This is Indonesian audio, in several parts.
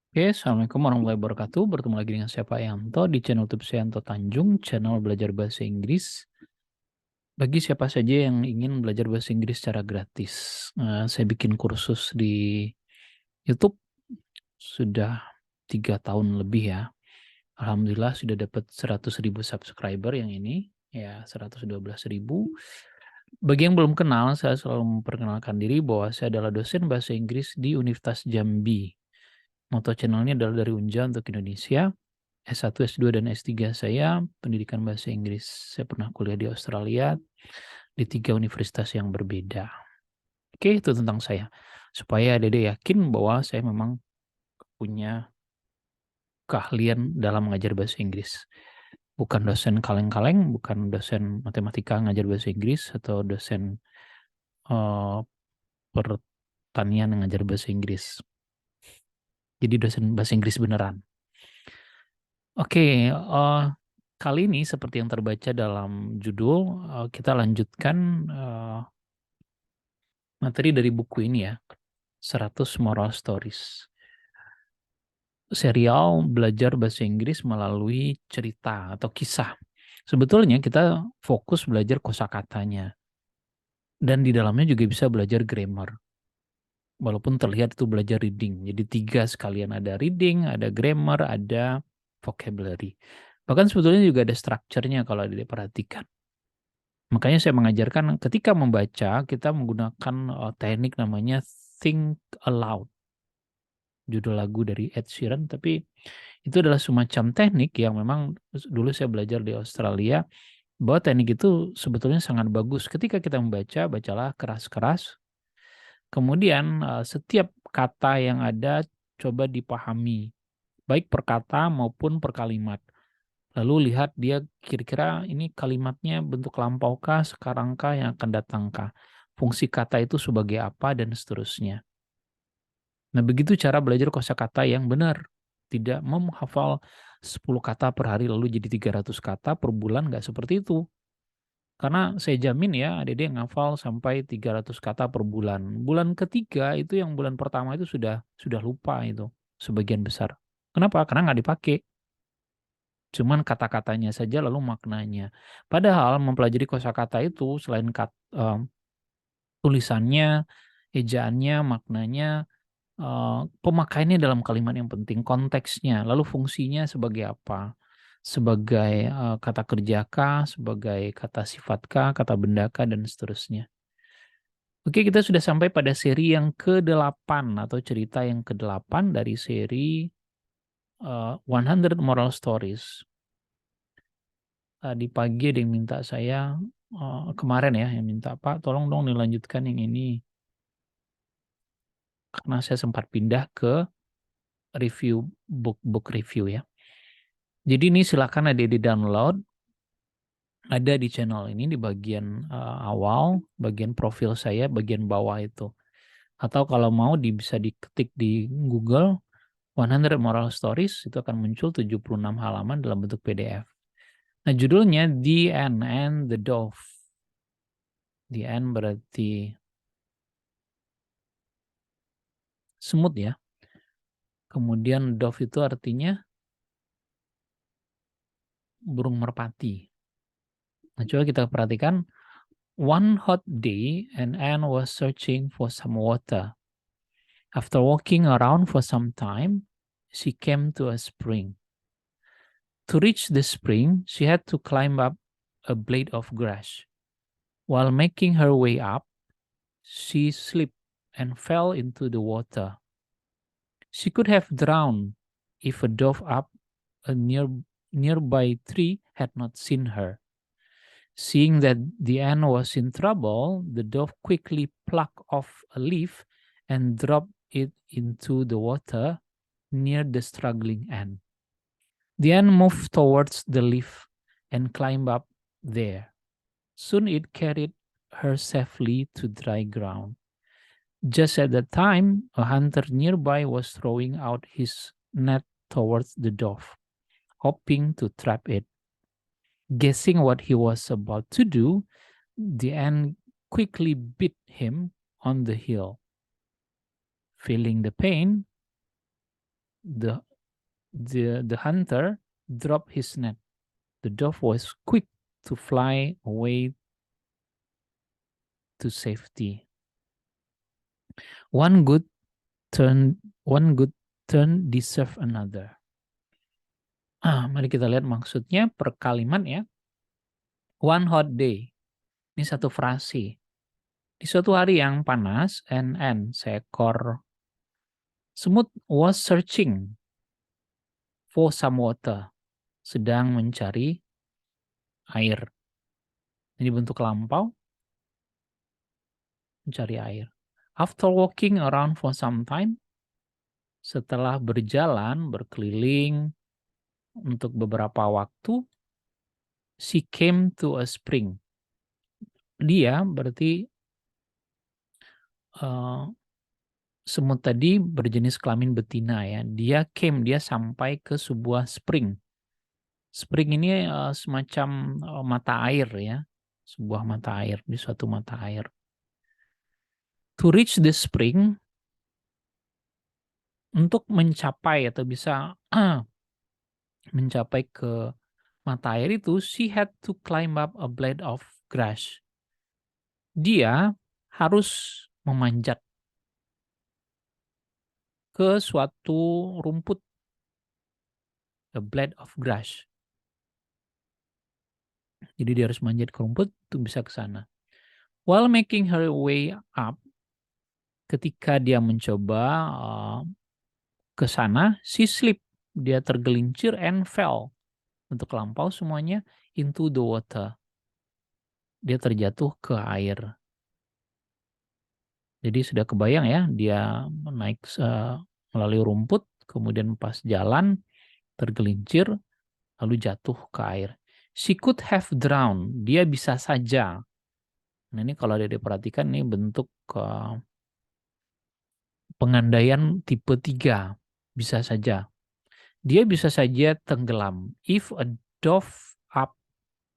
Oke, Assalamualaikum warahmatullahi wabarakatuh. Bertemu lagi dengan saya Pak Yanto di channel YouTube saya Yanto Tanjung, channel belajar bahasa Inggris. Bagi siapa saja yang ingin belajar bahasa Inggris secara gratis, saya bikin kursus di YouTube sudah 3 tahun lebih ya. Alhamdulillah sudah dapat 100.000 subscriber yang ini, ya 112.000. Bagi yang belum kenal, saya selalu memperkenalkan diri bahwa saya adalah dosen bahasa Inggris di Universitas Jambi. Moto channelnya adalah dari Unja untuk Indonesia. S1, S2, dan S3 saya pendidikan bahasa Inggris. Saya pernah kuliah di Australia di 3 universitas yang berbeda. Oke, itu tentang saya. Supaya Dede yakin bahwa saya memang punya keahlian dalam mengajar bahasa Inggris. Bukan dosen kaleng-kaleng, bukan dosen matematika ngajar bahasa Inggris, atau dosen uh, pertanian yang ngajar bahasa Inggris. Jadi dosen bahasa Inggris beneran. Oke, kali ini seperti yang terbaca dalam judul, kita lanjutkan materi dari buku ini ya, 100 Moral Stories. Serial belajar bahasa Inggris melalui cerita atau kisah. Sebetulnya kita fokus belajar kosakatanya. Dan di dalamnya juga bisa belajar grammar. Walaupun terlihat itu belajar reading. Jadi 3 sekalian, ada reading, ada grammar, ada vocabulary. Bahkan sebetulnya juga ada structure-nya kalau diperhatikan. Makanya saya mengajarkan ketika membaca, kita menggunakan teknik namanya think aloud. Judul lagu dari Ed Sheeran, tapi itu adalah semacam teknik yang memang dulu saya belajar di Australia, bahwa teknik itu sebetulnya sangat bagus. Ketika kita membaca, bacalah keras-keras, kemudian setiap kata yang ada coba dipahami, baik per kata maupun per kalimat. Lalu lihat dia kira-kira ini kalimatnya bentuk lampaukah, sekarangkah, yang akan datangkah. Fungsi kata itu sebagai apa, dan seterusnya. Nah, begitu cara belajar kosakata yang benar. Tidak menghafal 10 kata per hari lalu jadi 300 kata per bulan, nggak seperti itu. Karena saya jamin ya, adik-adik ngafal sampai 300 kata per bulan. Bulan ketiga itu, yang bulan pertama itu sudah lupa itu sebagian besar. Kenapa? Karena nggak dipakai. Cuman kata-katanya saja lalu maknanya. Padahal mempelajari kosakata itu selain tulisannya, ejaannya, maknanya, pemakaiannya dalam kalimat yang penting, konteksnya, lalu fungsinya sebagai apa? Sebagai kata kerjakah, sebagai kata sifatkah, kata bendakah, dan seterusnya. Oke, kita sudah sampai pada seri yang ke-8 atau cerita yang ke-8 dari seri 100 Moral Stories. Tadi pagi ada yang minta saya, kemarin ya, yang minta, Pak tolong dong dilanjutkan yang ini. Karena saya sempat pindah ke review, book review ya. Jadi ini silakan ada di download, ada di channel ini di bagian awal, bagian profil saya, bagian bawah itu. Atau kalau mau bisa diketik di Google 100 Moral Stories, itu akan muncul 76 halaman dalam bentuk PDF. Nah, judulnya The Ant and the Dove. The Ant berarti semut ya. Kemudian dove itu artinya burung merpati. Nah, coba kita perhatikan. One hot day, an ant was searching for some water. After walking around for some time, she came to a spring. To reach the spring, she had to climb up a blade of grass. While making her way up, she slipped and fell into the water. She could have drowned if a dove up a nearby tree had not seen her. Seeing that the ant was in trouble, the dove quickly plucked off a leaf and dropped it into the water near the struggling ant. The ant moved towards the leaf and climbed up there. Soon it carried her safely to dry ground. Just at that time, a hunter nearby was throwing out his net towards the dove, hoping to trap it. Guessing what he was about to do, the ant quickly bit him on the heel. Feeling the pain, The hunter dropped his net. The dove was quick to fly away to safety. One good turn deserve another. Mari kita lihat maksudnya per kalimat ya. One hot day. Ini satu frasi. Di suatu hari yang panas, seekor semut was searching for some water. Sedang mencari air. Ini bentuk lampau. Mencari air. After walking around for some time, setelah berjalan, berkeliling untuk beberapa waktu, she came to a spring. Dia berarti semut tadi berjenis kelamin betina ya. Dia sampai ke sebuah spring. Spring ini semacam mata air ya. Sebuah mata air, di suatu mata air. To reach the spring, untuk mencapai atau bisa mencapai ke mata air itu, she had to climb up a blade of grass. Dia harus memanjat ke suatu rumput, a blade of grass. Jadi dia harus manjat ke rumput untuk bisa ke sana. While making her way up, ketika dia mencoba ke sana, she slipped. Dia tergelincir and fell. Untuk lampau semuanya into the water. Dia terjatuh ke air. Jadi sudah kebayang ya, dia naik melalui rumput, kemudian pas jalan tergelincir, lalu jatuh ke air. She could have drowned. Dia bisa saja. Nah ini kalau ada diperhatikan, ini bentuk pengandaian tipe 3. Bisa saja. Dia bisa saja tenggelam. If a dove up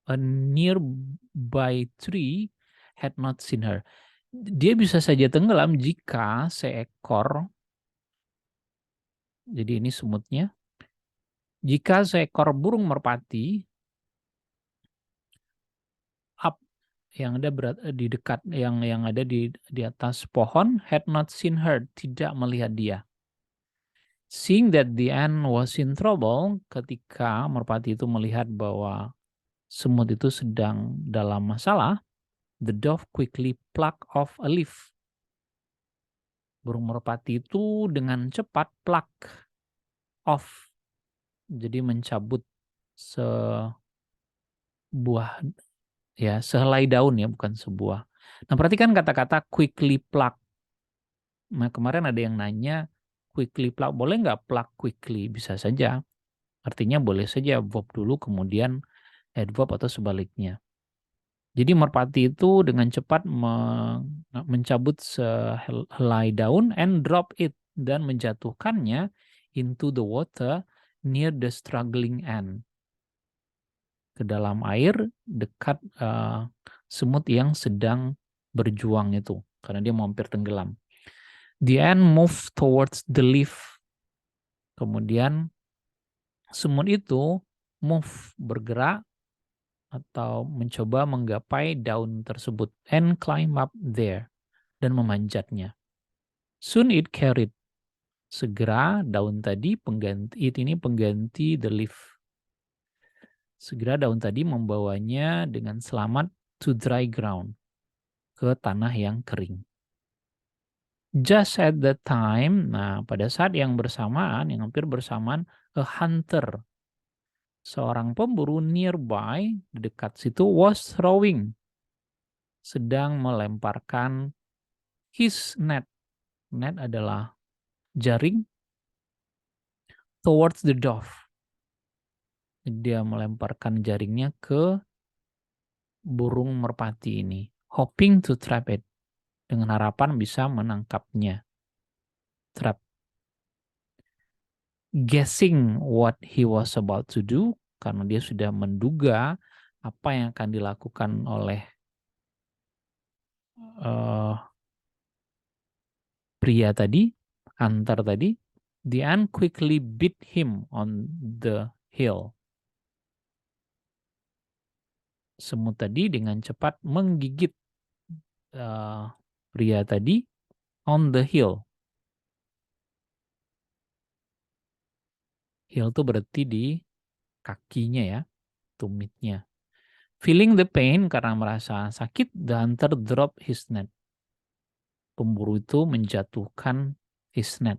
a nearby tree had not seen her. Dia bisa saja tenggelam jika seekor, jadi ini semutnya, jika seekor burung merpati yang ada di dekat, yang ada di atas pohon, had not seen her, tidak melihat dia. Seeing that the ant was in trouble, ketika merpati itu melihat bahwa semut itu sedang dalam masalah, the dove quickly plucked off a leaf. Burung merpati itu dengan cepat pluck off, jadi mencabut sebuah, ya, sehelai daun ya, bukan sebuah. Nah, perhatikan kata-kata quickly pluck. Nah, kemarin ada yang nanya, quickly pluck, boleh nggak pluck quickly? Bisa saja. Artinya boleh saja verb dulu, kemudian adverb atau sebaliknya. Jadi merpati itu dengan cepat mencabut sehelai daun and drop it, dan menjatuhkannya into the water near the struggling ant. Ke dalam air dekat semut yang sedang berjuang itu, karena dia mau hampir tenggelam. The ant moved towards the leaf. Kemudian semut itu move, bergerak atau mencoba menggapai daun tersebut, and climb up there, dan memanjatnya. Soon it carried. Segera daun tadi pengganti the leaf. Segera daun tadi membawanya dengan selamat to dry ground, ke tanah yang kering. Just at that time, nah pada saat yang bersamaan, yang hampir bersamaan, a hunter, seorang pemburu nearby, di dekat situ, was throwing, sedang melemparkan his net. Net adalah jaring, towards the dove. Dia melemparkan jaringnya ke burung merpati ini, hoping to trap it, dengan harapan bisa menangkapnya. Trap. Guessing what he was about to do, karena dia sudah menduga apa yang akan dilakukan oleh pria tadi, hunter tadi. The ant quickly bit him on the heel. Semut tadi dengan cepat menggigit pria tadi on the heel. Heel itu berarti di kakinya ya, tumitnya. Feeling the pain karena merasa sakit, the hunter drop his net. Pemburu itu menjatuhkan his net,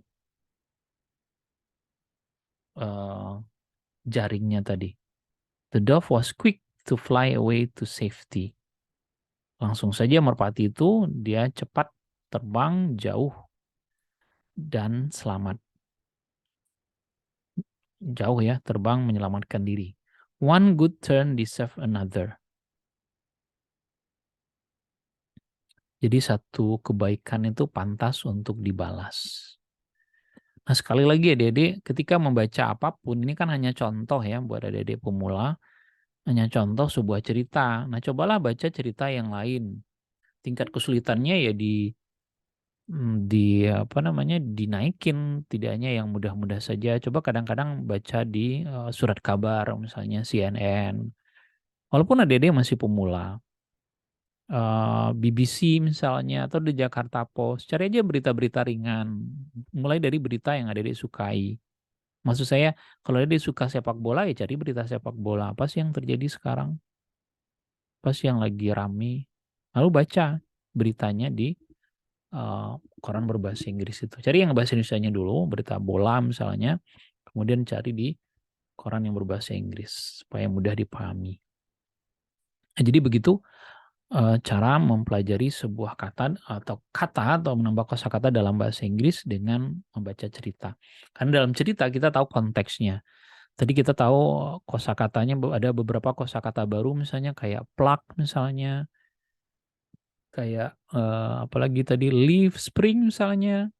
jaringnya tadi. The dove was quick to fly away to safety. Langsung saja merpati itu dia cepat terbang jauh dan selamat. Jauh ya, terbang menyelamatkan diri. One good turn deserve another. Jadi satu kebaikan itu pantas untuk dibalas. Nah sekali lagi adik-adik, ketika membaca apapun, ini kan hanya contoh ya buat adik-adik pemula, hanya contoh sebuah cerita. Nah cobalah baca cerita yang lain. Tingkat kesulitannya ya dinaikin, tidak hanya yang mudah-mudah saja. Coba kadang-kadang baca di surat kabar, misalnya CNN. Walaupun adik-adik masih pemula, BBC misalnya, atau di Jakarta Post, cari aja berita-berita ringan. Mulai dari berita yang adik-adik sukai. Maksud saya, kalau dia suka sepak bola, ya cari berita sepak bola. Apa sih yang terjadi sekarang? Apa sih yang lagi rame? Lalu baca beritanya di koran berbahasa Inggris itu. Cari yang bahasa Indonesianya dulu, berita bola misalnya. Kemudian cari di koran yang berbahasa Inggris, supaya mudah dipahami. Nah, jadi begitu cara mempelajari sebuah kata atau menambah kosakata dalam bahasa Inggris dengan membaca cerita. Karena dalam cerita kita tahu konteksnya. Tadi kita tahu kosakatanya ada beberapa kosakata baru misalnya kayak plug misalnya, kayak apalagi tadi leaf, spring misalnya.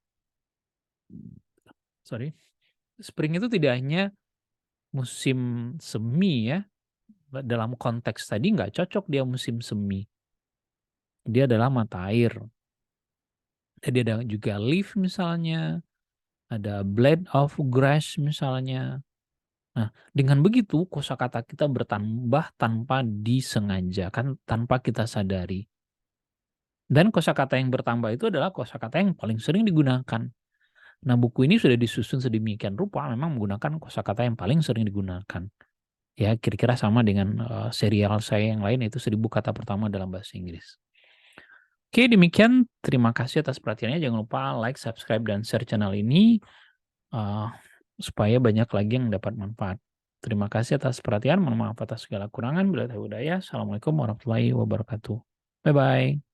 Sorry. Spring itu tidak hanya musim semi ya. Dalam konteks tadi nggak cocok dia musim semi. Dia adalah mata air. Jadi ada juga leaf misalnya, ada blade of grass misalnya. Nah, dengan begitu kosakata kita bertambah tanpa disengaja, kan tanpa kita sadari. Dan kosakata yang bertambah itu adalah kosakata yang paling sering digunakan. Nah, buku ini sudah disusun sedemikian rupa memang menggunakan kosakata yang paling sering digunakan. Ya, kira-kira sama dengan serial saya yang lain, yaitu 1000 kata pertama dalam bahasa Inggris. Oke, demikian. Terima kasih atas perhatiannya. Jangan lupa like, subscribe, dan share channel ini supaya banyak lagi yang dapat manfaat. Terima kasih atas perhatian. Mohon maaf atas segala kurangan. Bila ada budaya. Assalamualaikum warahmatullahi wabarakatuh. Bye-bye.